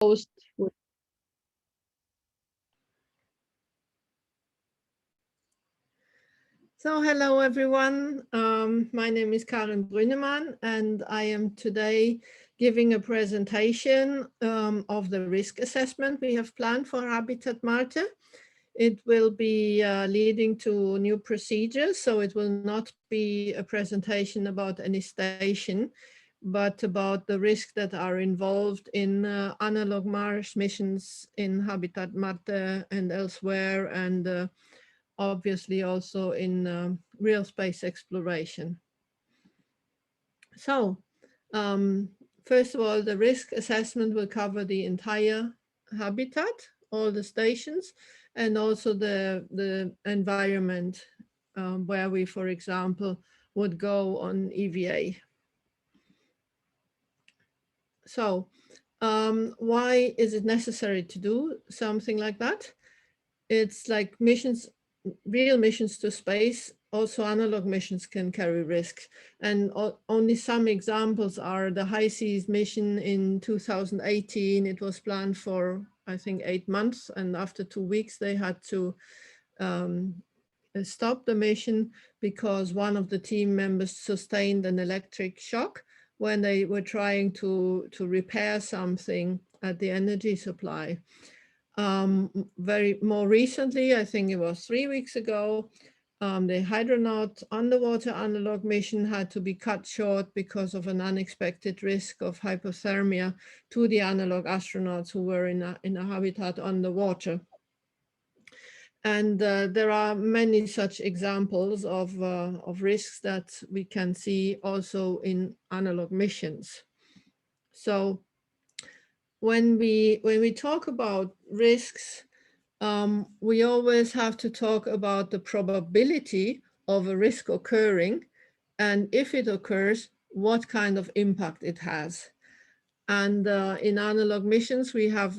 host. So hello everyone, my name is Karin Brunnemann and I am today giving a presentation of the risk assessment we have planned for Habitat Marte. It will be leading to new procedures, so it will not be a presentation about any station, but about the risks that are involved in analog Mars missions in Habitat Marte and elsewhere, and obviously also in real space exploration. So first of all, the risk assessment will cover the entire habitat, all the stations, and also the environment where we, for example, would go on EVA. So why is it necessary to do something like that? It's like missions, real missions to space. Also analog missions can carry risks. And only some examples are the High Seas mission in 2018. It was planned for, I think, 8 months. And after 2 weeks, they had to stop the mission because one of the team members sustained an electric shock when they were trying to repair something at the energy supply. More recently, I think it was 3 weeks ago, the Hydronaut underwater analog mission had to be cut short because of an unexpected risk of hypothermia to the analog astronauts who were in a habitat underwater. And there are many such examples of risks that we can see also in analog missions. So when we talk about risks, we always have to talk about the probability of a risk occurring, and if it occurs, what kind of impact it has. And in analog missions, we have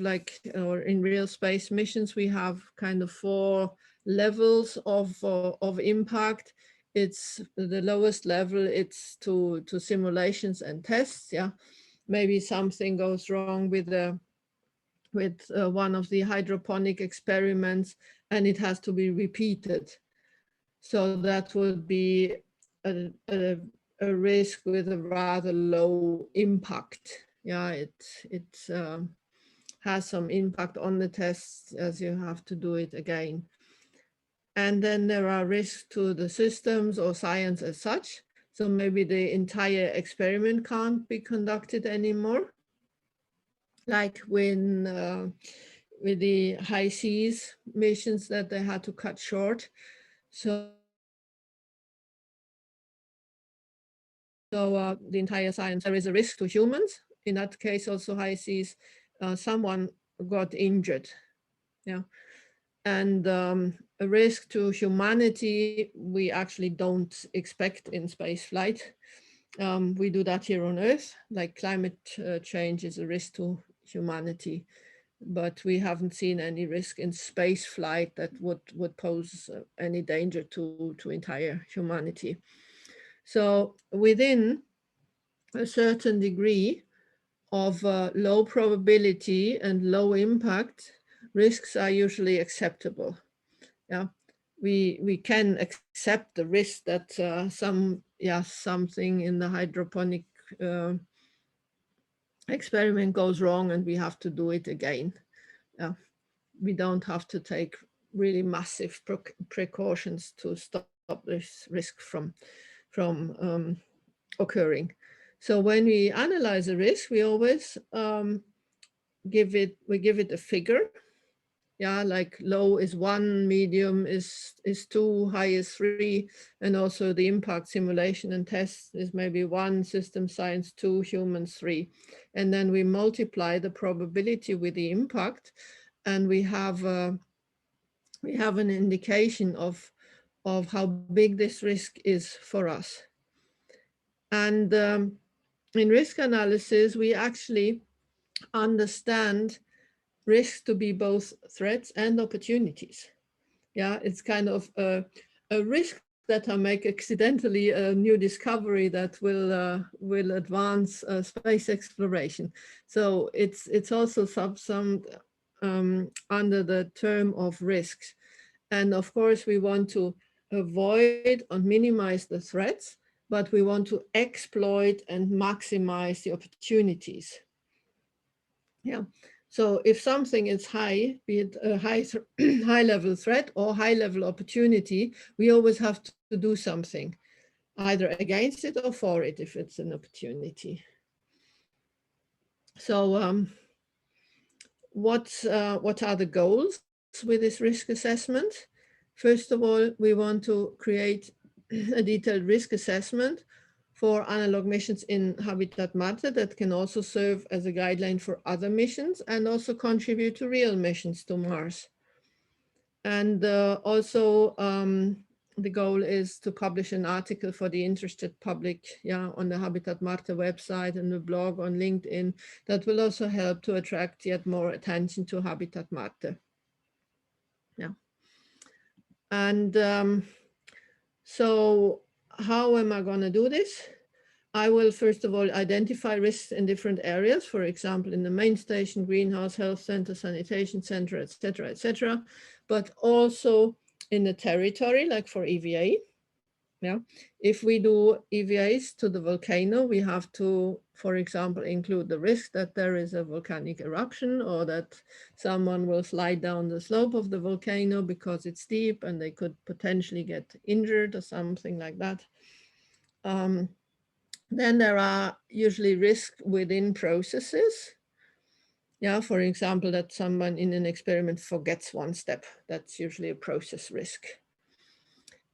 or in real space missions, we have kind of 4 levels of impact. It's the lowest level, it's to simulations and tests. Yeah, maybe something goes wrong with one of the hydroponic experiments and it has to be repeated. So that would be a risk with a rather low impact. Yeah, it has some impact on the tests as you have to do it again. And then there are risks to the systems or science as such. So maybe the entire experiment can't be conducted anymore. Like when with the High Seas missions that they had to cut short. So the entire science, there is a risk to humans. In that case, also High Seas, someone got injured. Yeah. And a risk to humanity, we actually don't expect in space flight. We do that here on Earth, like climate change is a risk to humanity. But we haven't seen any risk in space flight that would pose any danger to entire humanity. So within a certain degree of low probability and low impact, risks are usually acceptable. Yeah, we can accept the risk that something in the hydroponic experiment goes wrong and we have to do it again. We don't have to take really massive precautions to stop this risk from occurring. So when we analyze a risk, we always give it a figure. Yeah, like low is 1, medium is 2, high is 3, and also the impact simulation and test is maybe 1, system science 2, humans 3. And then we multiply the probability with the impact, and we have an indication of how big this risk is for us. And in risk analysis, we actually understand risks to be both threats and opportunities. Yeah, it's kind of a risk that I make accidentally a new discovery that will advance space exploration. So it's also some under the term of risks. And of course, we want to avoid and minimize the threats, but we want to exploit and maximize the opportunities. Yeah. So if something is high, be it a high level threat or high level opportunity, we always have to do something, either against it or for it if it's an opportunity. So what are the goals with this risk assessment? First of all, we want to create a detailed risk assessment for analog missions in Habitat Marte that can also serve as a guideline for other missions and also contribute to real missions to Mars. And also the goal is to publish an article for the interested public, on the Habitat Marte website and the blog on LinkedIn that will also help to attract yet more attention to Habitat Marte. Yeah. And so how am I going to do this? I will first of all identify risks in different areas, for example, in the main station, greenhouse, health center, sanitation center, etc., but also in the territory, like for EVA. Yeah, if we do EVAs to the volcano, we have to, for example, include the risk that there is a volcanic eruption or that someone will slide down the slope of the volcano because it's steep and they could potentially get injured or something like that. Then there are usually risks within processes. Yeah, for example, that someone in an experiment forgets one step. That's usually a process risk.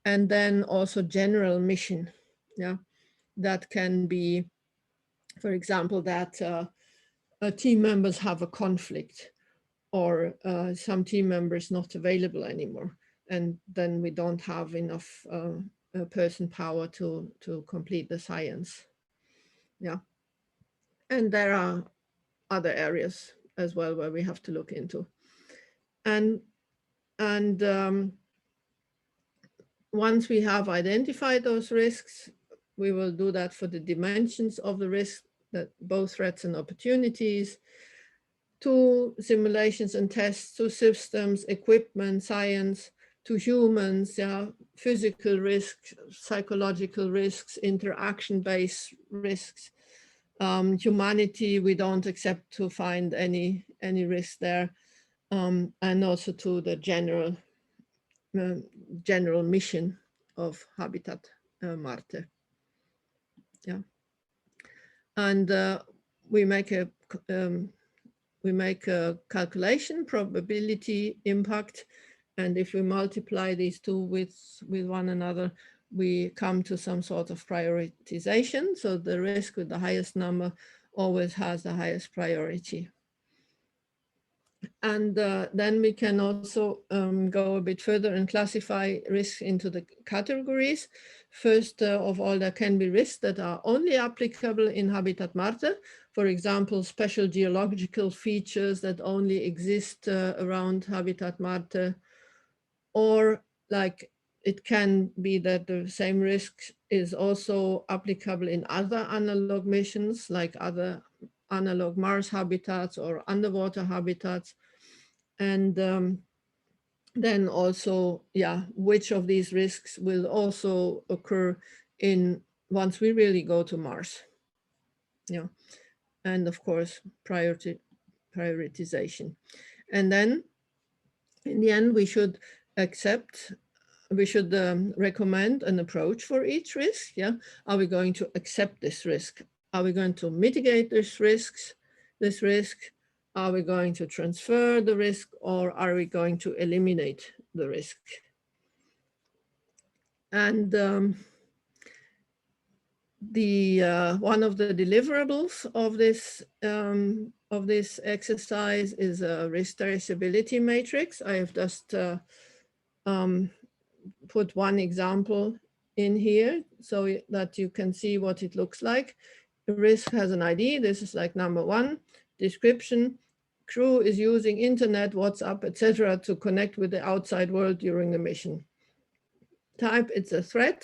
And then also general mission. Yeah, that can be, for example, that team members have a conflict or some team members not available anymore. And then we don't have enough person power to complete the science. Yeah. And there are other areas as well where we have to look into. And once we have identified those risks, we will do that for the dimensions of the risk, that both threats and opportunities, to simulations and tests, to systems, equipment, science, to humans, physical risks, psychological risks, interaction-based risks. Humanity, we don't accept to find any risk there, and also to the general mission of Habitat Marte. Yeah, and we make a calculation, probability, impact, and if we multiply these two with one another, we come to some sort of prioritization. So the risk with the highest number always has the highest priority. And then we can also go a bit further and classify risks into the categories. First of all, there can be risks that are only applicable in Habitat Marte. For example, special geological features that only exist around Habitat Marte. Or like it can be that the same risk is also applicable in other analog missions, like other analog Mars habitats or underwater habitats. And then also, which of these risks will also occur once we really go to Mars. Yeah, and of course, prioritization. And then in the end, we should recommend an approach for each risk. Yeah, are we going to accept this risk? Are we going to mitigate this risk? Are we going to transfer the risk, or are we going to eliminate the risk? And one of the deliverables of this exercise is a risk traceability matrix. I have just put one example in here so that you can see what it looks like. The risk has an ID. This is like number 1. Description: crew is using internet, WhatsApp, etc. to connect with the outside world during the mission. type, it's a threat.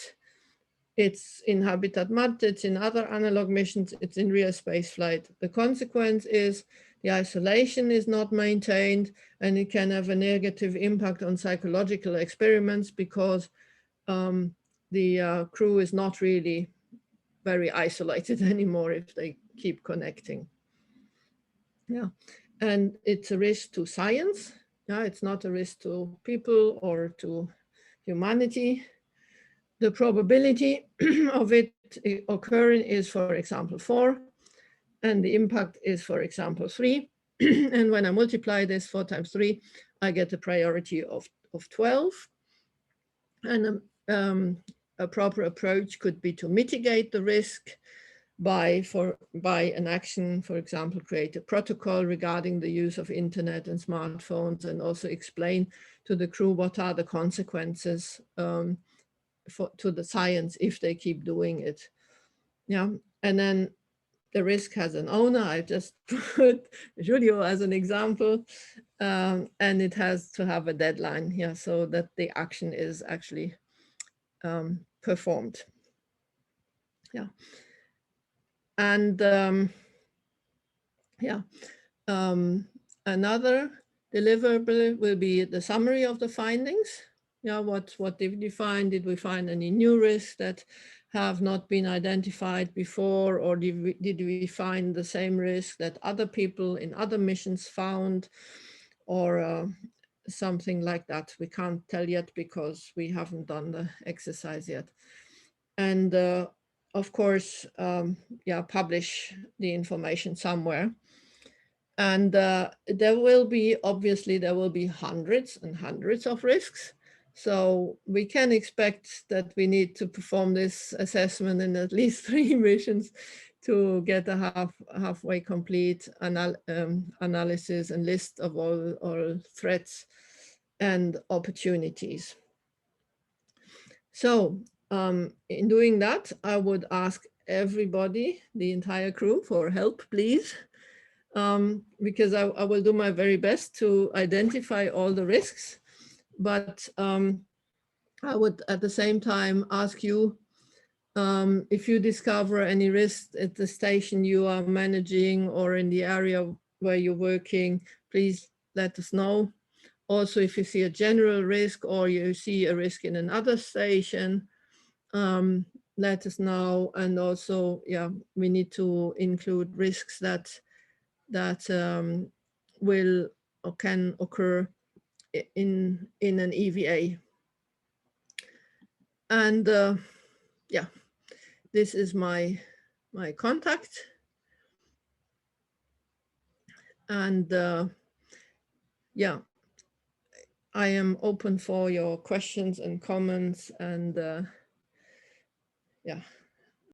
It's in Habitat Marte, it's in other analog missions, it's in real space flight. The consequence is the isolation is not maintained, and it can have a negative impact on psychological experiments because the crew is not really very isolated anymore if they keep connecting. Yeah, and it's a risk to science. Yeah, it's not a risk to people or to humanity. The probability of it occurring is, for example, 4, and the impact is, for example, 3. And when I multiply this 4 times 3, I get a priority of 12. And a proper approach could be to mitigate the risk by an action, for example, create a protocol regarding the use of internet and smartphones, and also explain to the crew what are the consequences to the science if they keep doing it. Yeah, and then the risk has an owner. I just put Julio as an example, and it has to have a deadline here so that the action is actually performed. Yeah, and yeah, another deliverable will be the summary of the findings. Yeah, what did we find? Did we find any new risks that have not been identified before, or did we find the same risk that other people in other missions found, or something like that? We can't tell yet because we haven't done the exercise yet. And of course, yeah, publish the information somewhere. And there will be, obviously, there will be hundreds and hundreds of risks. So we can expect that we need to perform this assessment in at least 3 missions to get a halfway complete analysis and list of all threats and opportunities. So in doing that, I would ask everybody, the entire crew, for help, please. Because I will do my very best to identify all the risks, but I would at the same time ask you, if you discover any risks at the station you are managing or in the area where you're working, please let us know. Also, if you see a general risk or you see a risk in another station, let us know. And also, yeah, we need to include risks that will or can occur in an EVA. And yeah, this is my contact. And yeah, I am open for your questions and comments, and yeah.